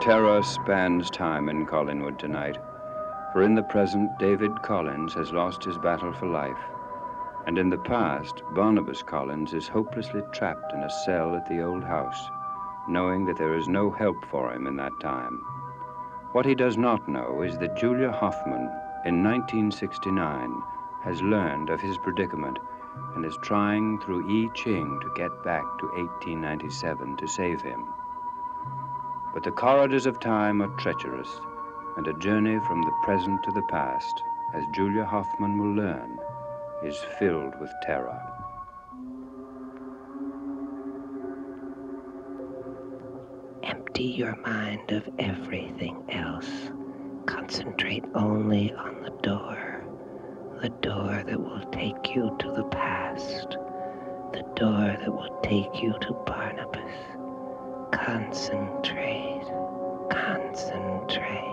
Terror spans time in Collingwood tonight, for in the present, David Collins has lost his battle for life, and in the past, Barnabas Collins is hopelessly trapped in a cell at the old house, knowing that there is no help for him in that time. What he does not know is that Julia Hoffman, in 1969, has learned of his predicament and is trying through I Ching to get back to 1897 to save him. But the corridors of time are treacherous, and a journey from the present to the past, as Julia Hoffman will learn, is filled with terror. Empty your mind of everything else. Concentrate only on the door that will take you to the past, the door that will take you to Barnabas. Concentrate, concentrate.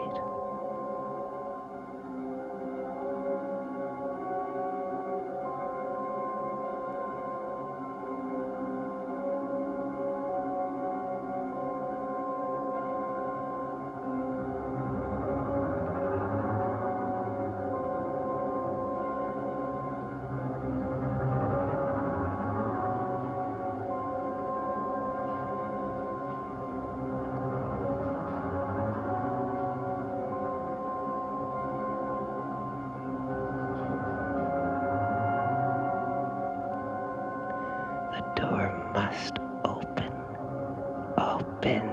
The door must open. Open.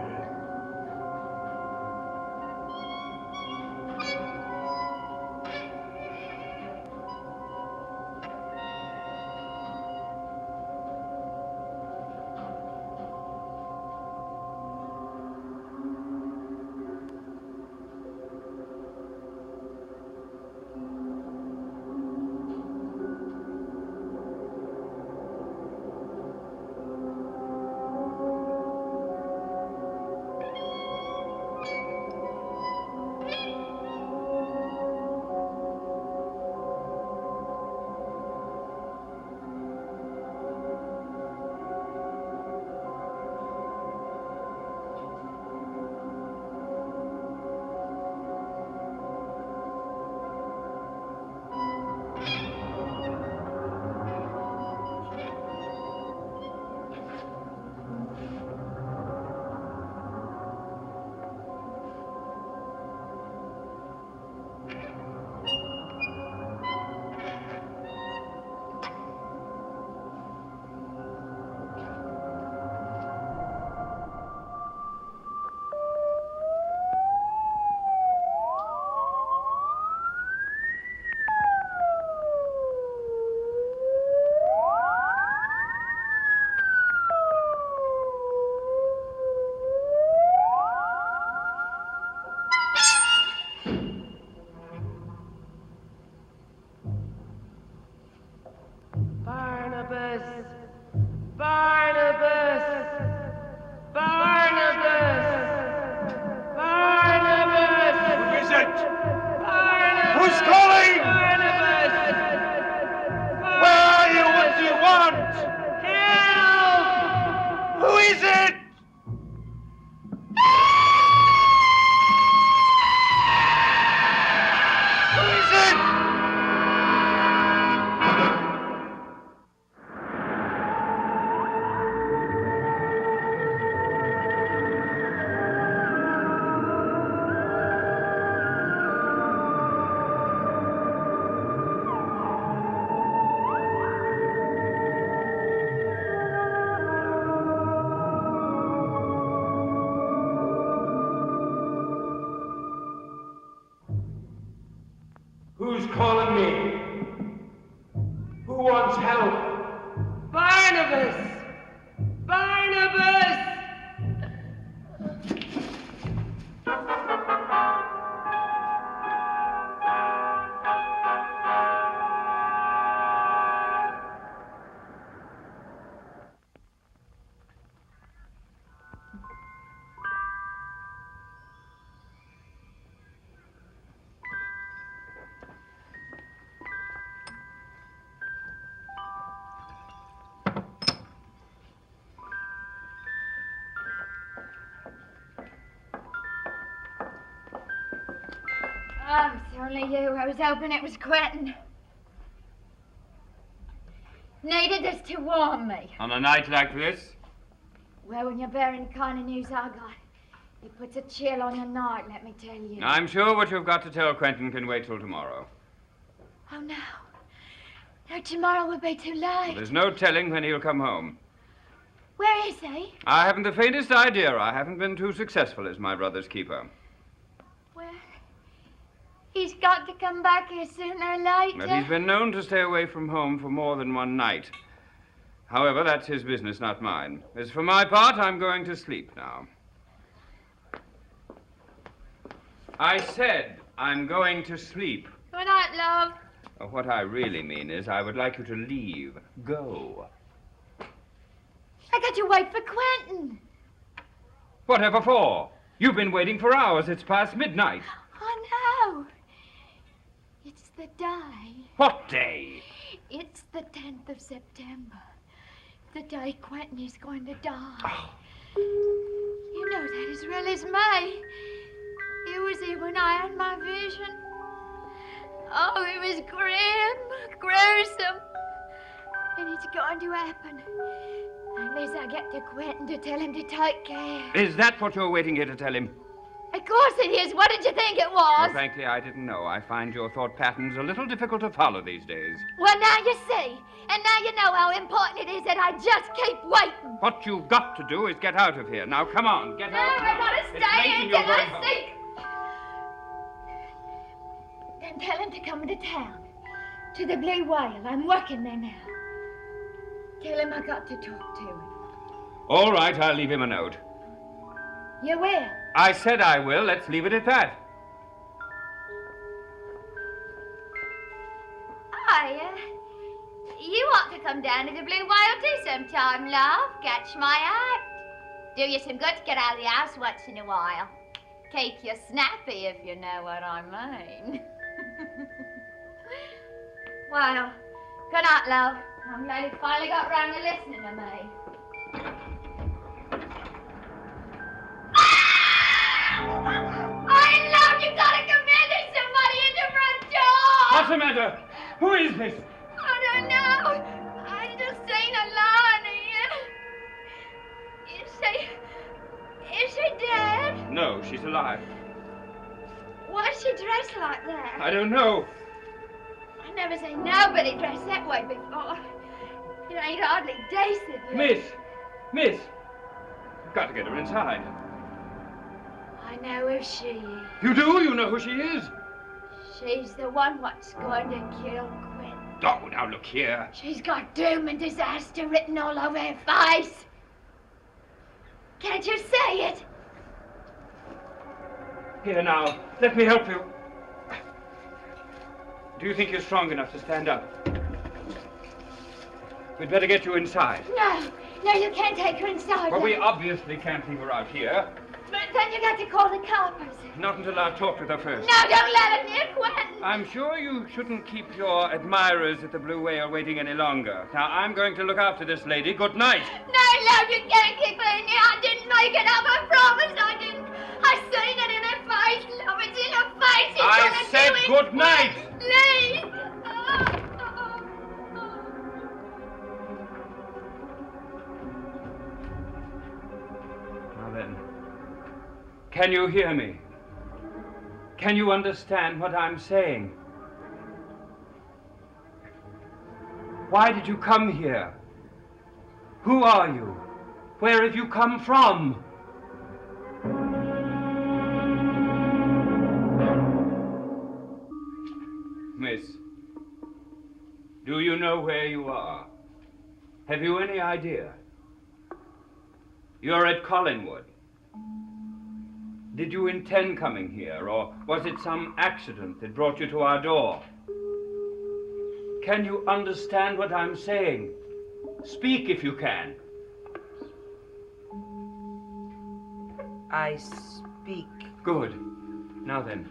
Oh, it's only you. I was hoping it was Quentin. Needed this to warn me. On a night like this? Well, when you're bearing the kind of news I got, it puts a chill on your night, let me tell you. I'm sure what you've got to tell Quentin can wait till tomorrow. Oh, no. No, tomorrow will be too late. There's no telling when he'll come home. Where is he? I haven't the faintest idea. I haven't been too successful as my brother's keeper. Well, he's got to come back here sooner or later. But he's been known to stay away from home for more than one night. However, that's his business, not mine. As for my part, I'm going to sleep now. I said I'm going to sleep. Good night, love. What I really mean is I would like you to leave. Go. I got to wait for Quentin. Whatever for? You've been waiting for hours. It's past midnight. Oh, no. It's the day. What day? It's the 10th of September. The day Quentin is going to die. Oh. You know that as well as me. It was here when I had my vision. Oh, it was grim, gruesome. And it's going to happen. Unless I get to Quentin to tell him to take care. Is that what you're waiting here to tell him? Of course it is. What did you think it was? Well, frankly, I didn't know. I find your thought patterns a little difficult to follow these days. Well, now you see. And now you know how important it is that I just keep waiting. What you've got to do is get out of here. Now, come on, get No, out. I gotta stay here until I see. Then tell him to come into town. To the Blue Whale. I'm working there now. Tell him I got to talk to him. All right, I'll leave him a note. You will? I said I will. Let's leave it at that. You ought to come down to the Blue Whale too sometime, love. Catch my act. Do you some good to get out of the house once in a while. Keep you snappy, if you know what I mean. Well, good night, love. I'm glad you finally got round to listening to me. I love you gotta come in. There's somebody in the front door. What's the matter? Who is this? I don't know. I just seen a line here. Is she dead? No, she's alive. Why is she dressed like that? I don't know. I never seen nobody dressed that way before. It ain't hardly decent. Miss. You've got to get her inside. I know who she is. You do? You know who she is? She's the one what's going to kill Quentin. Oh, now look here. She's got doom and disaster written all over her face. Can't you see it? Here now, let me help you. Do you think you're strong enough to stand up? We'd better get you inside. No, you can't take her inside. Well, we obviously can't leave her out here. But then you got to call the coppers. Not until I've talked with her first. No, don't let her near Quentin. I'm sure you shouldn't keep your admirers at the Blue Whale waiting any longer. Now, I'm going to look after this lady. Good night. No, love, you can't keep her in here. I didn't make it up. I promise I didn't. I seen it in her face, love. It's in her face. I said good night. Please. Now then, can you hear me? Can you understand what I'm saying? Why did you come here? Who are you? Where have you come from? Miss, do you know where you are? Have you any idea? You're at Collinwood. Did you intend coming here, or was it some accident that brought you to our door? Can you understand what I'm saying? Speak if you can. I speak. Good. Now then,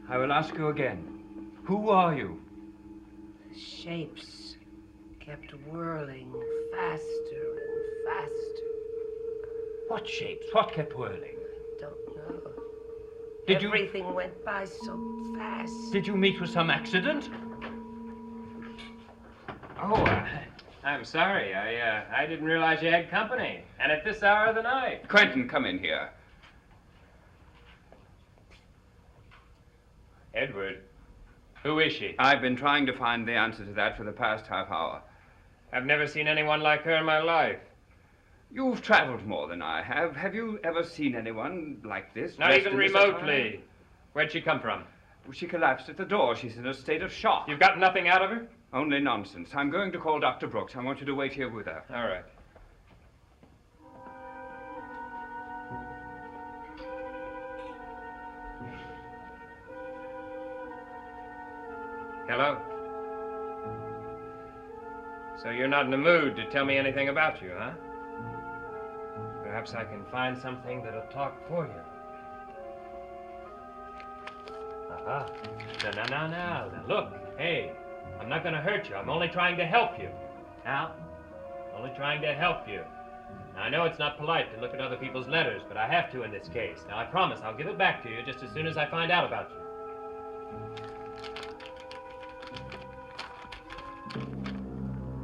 I will ask you again. Who are you? The shapes kept whirling faster and faster. What shapes? What kept whirling? Don't know. Everything went by so fast. Did you meet with some accident? Oh, I'm sorry. I didn't realize you had company. And at this hour of the night. Quentin, come in here. Edward, who is she? I've been trying to find the answer to that for the past half hour. I've never seen anyone like her in my life. You've traveled more than I have. Have you ever seen anyone like this? Not dressed even in this remotely. attire? Where'd she come from? She collapsed at the door. She's in a state of shock. You've got nothing out of her? Only nonsense. I'm going to call Dr. Brooks. I want you to wait here with her. All right. Hello? So you're not in the mood to tell me anything about you, huh? Perhaps I can find something that'll talk for you. Aha. Now, look. Hey, I'm not going to hurt you. I'm only trying to help you. Now, only trying to help you. Now, I know it's not polite to look at other people's letters, but I have to in this case. Now, I promise I'll give it back to you just as soon as I find out about you.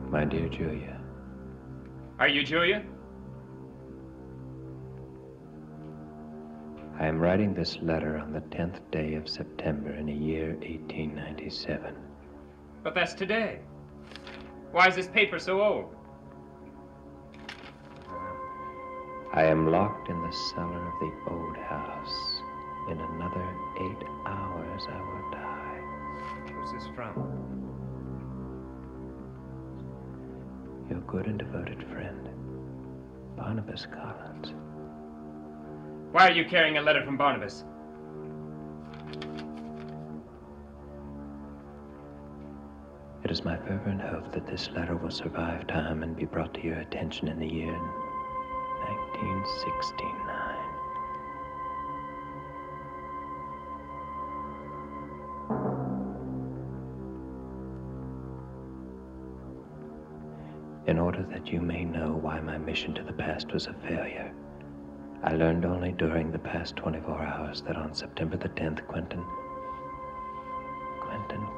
My dear Julia. Are you Julia? I am writing this letter on the 10th day of September in the year 1897. But that's today. Why is this paper so old? I am locked in the cellar of the old house. In another 8 hours I will die. Who's this from? Your good and devoted friend, Barnabas Collins. Why are you carrying a letter from Barnabas? It is my fervent hope that this letter will survive time and be brought to your attention in the year 1969. In order that you may know why my mission to the past was a failure, I learned only during the past 24 hours that on September the 10th, Quentin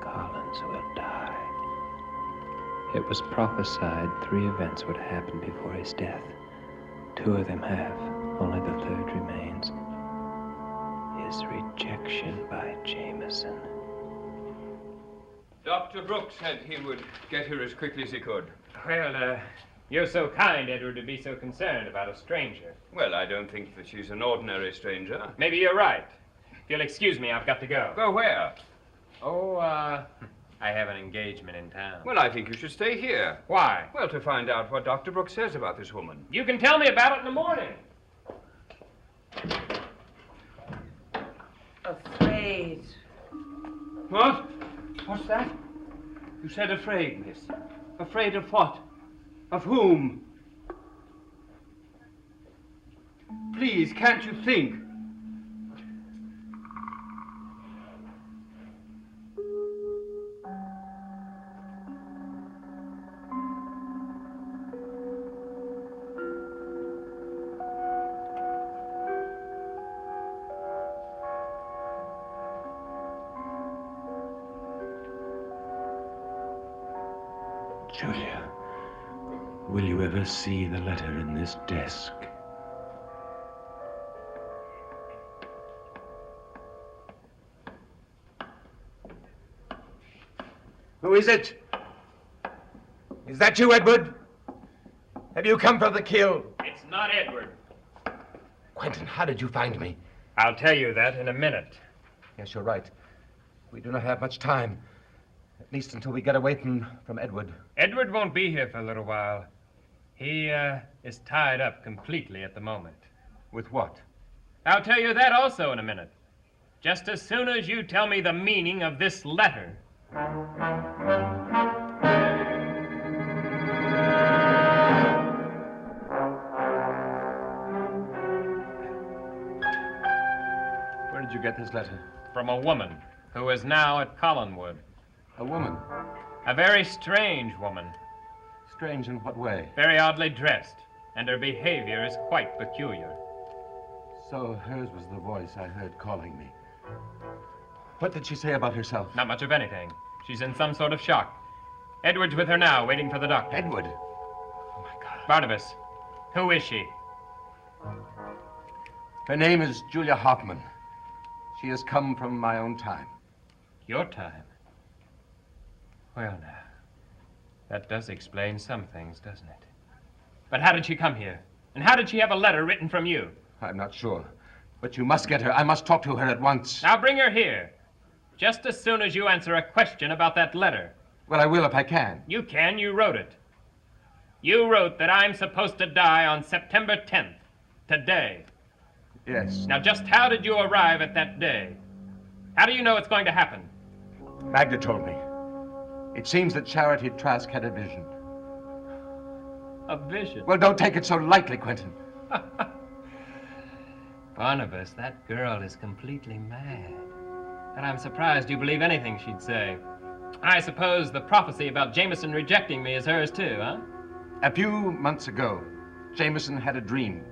Collins will die. It was prophesied 3 events would happen before his death. 2 of them have, only the 3rd remains. His rejection by Jameson. Dr. Brooks said he would get here as quickly as he could. Well, you're so kind, Edward, to be so concerned about a stranger. Well, I don't think that she's an ordinary stranger. Maybe you're right. If you'll excuse me, I've got to go. Go where? Oh, I have an engagement in town. Well, I think you should stay here. Why? Well, to find out what Dr. Brooks says about this woman. You can tell me about it in the morning. Afraid. What? What's that? You said afraid, miss. Afraid of what? Of whom? Please, can't you think? Julia, will you ever see the letter in this desk? Who is it? Is that you, Edward? Have you come from the kill? It's not Edward. Quentin, how did you find me? I'll tell you that in a minute. Yes, you're right. We do not have much time. At least until we get away from Edward. Edward won't be here for a little while. He is tied up completely at the moment. With what? I'll tell you that also in a minute. Just as soon as you tell me the meaning of this letter. Where did you get this letter? From a woman who is now at Collinwood. A woman? A very strange woman. Strange in what way? Very oddly dressed, and her behavior is quite peculiar. So hers was the voice I heard calling me. What did she say about herself? Not much of anything. She's in some sort of shock. Edward's with her now, waiting for the doctor. Edward? Oh, my God. Barnabas, who is she? Her name is Julia Hoffman. She has come from my own time. Your time? Well, now, that does explain some things, doesn't it? But how did she come here? And how did she have a letter written from you? I'm not sure. But you must get her. I must talk to her at once. Now bring her here. Just as soon as you answer a question about that letter. Well, I will if I can. You can. You wrote it. You wrote that I'm supposed to die on September 10th, today. Yes. Now, just how did you arrive at that day? How do you know it's going to happen? Magda told me. It seems that Charity Trask had a vision. A vision? Well, don't take it so lightly, Quentin. Barnabas, that girl is completely mad. And I'm surprised you believe anything she'd say. I suppose the prophecy about Jameson rejecting me is hers too, huh? A few months ago, Jameson had a dream.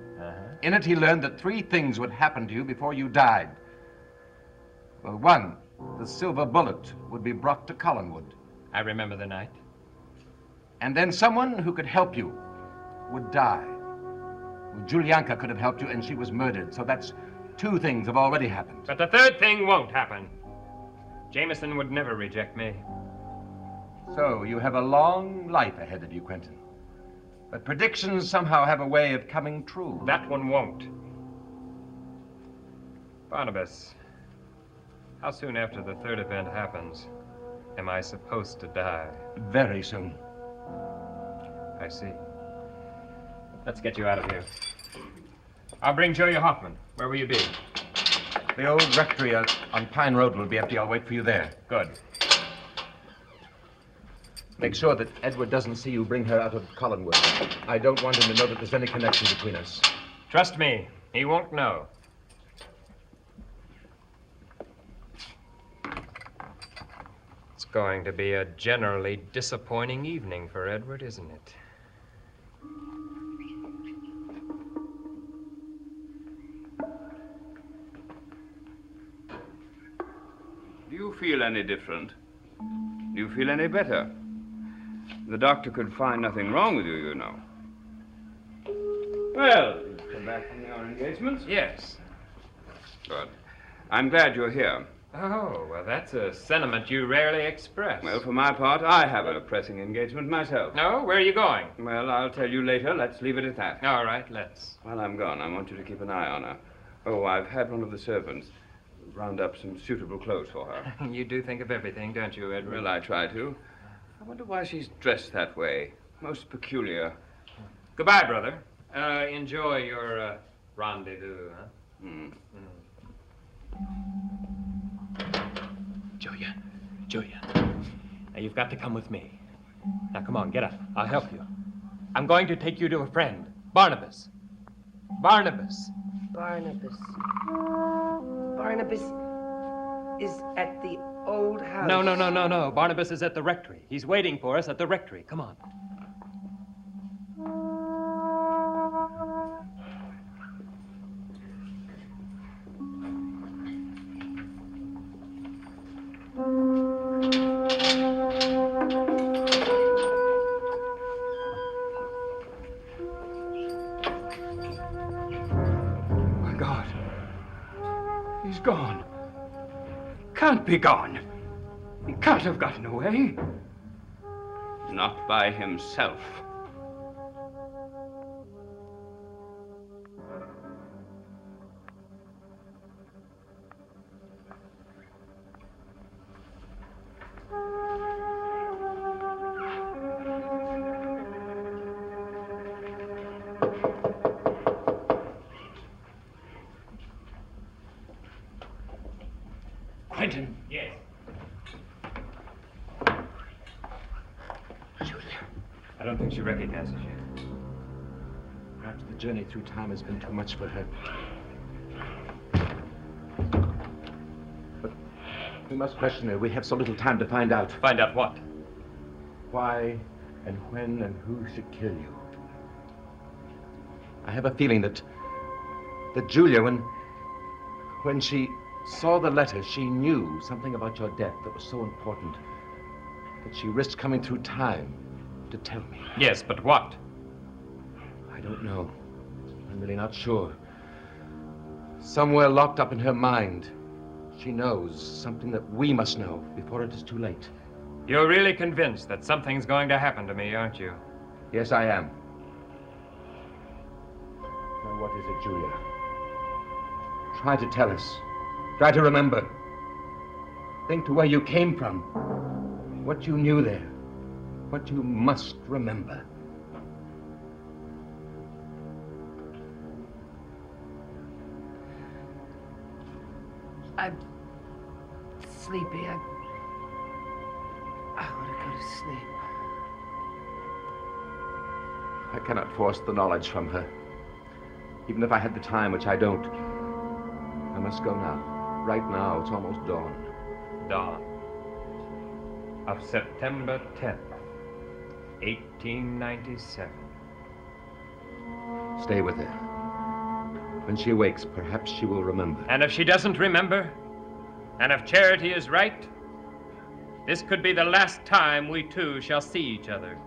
In it, he learned that 3 things would happen to you before you died. Well, 1, the silver bullet would be brought to Collinwood. I remember the night. And then someone who could help you would die. Well, Julianka could have helped you, and she was murdered. So that's 2 things have already happened. But the 3rd thing won't happen. Jameson would never reject me. So you have a long life ahead of you, Quentin. But predictions somehow have a way of coming true. That one won't. Barnabas, how soon after the 3rd event happens am I supposed to die? Very soon. I see. Let's get you out of here. I'll bring Julia Hoffman. Where will you be? The old rectory on Pine Road will be empty. I'll wait for you there. Good. Make sure that Edward doesn't see you bring her out of Collinwood. I don't want him to know that there's any connection between us. Trust me, he won't know. It's going to be a generally disappointing evening for Edward, isn't it? Do you feel any different? Do you feel any better? The doctor could find nothing wrong with you, you know. Well, you've come back from your engagements? Yes. Good. I'm glad you're here. Oh, well, that's a sentiment you rarely express. Well, for my part, I have a pressing engagement myself. No? Where are you going? Well, I'll tell you later. Let's leave it at that. All right, let's. While I'm gone, I want you to keep an eye on her. Oh, I've had one of the servants round up some suitable clothes for her. You do think of everything, don't you, Edward? Well, I try to. I wonder why she's dressed that way. Most peculiar. Goodbye, brother. Enjoy your rendezvous, huh? Julia. Now, you've got to come with me. Now, come on, get up. I'll help you. I'm going to take you to a friend, Barnabas. Barnabas. Barnabas is at the old house. No. Barnabas is at the rectory. He's waiting for us at the rectory. Come on. My God. He's gone. Can't be gone. He can't have gotten away. Not by himself. Quentin. Yes. Julia. I don't think she recognizes you. Perhaps the journey through time has been too much for her. But we must question her. We have so little time to find out. Find out what? Why and when and who should kill you. I have a feeling that That Julia, when she saw the letter, she knew something about your death that was so important that she risked coming through time to tell me. Yes, but what? I don't know. I'm really not sure. Somewhere locked up in her mind, she knows something that we must know before it is too late. You're really convinced that something's going to happen to me, aren't you? Yes, I am. Now, what is it, Julia? Try to tell us. Try to remember. Think to where you came from. What you knew there. What you must remember. I'm sleepy. I want to go to sleep. I cannot force the knowledge from her. Even if I had the time, which I don't. I must go now. Right now, it's almost dawn. Dawn of September 10th, 1897. Stay with her. When she awakes, perhaps she will remember. And if she doesn't remember, and if Charity is right, this could be the last time we two shall see each other.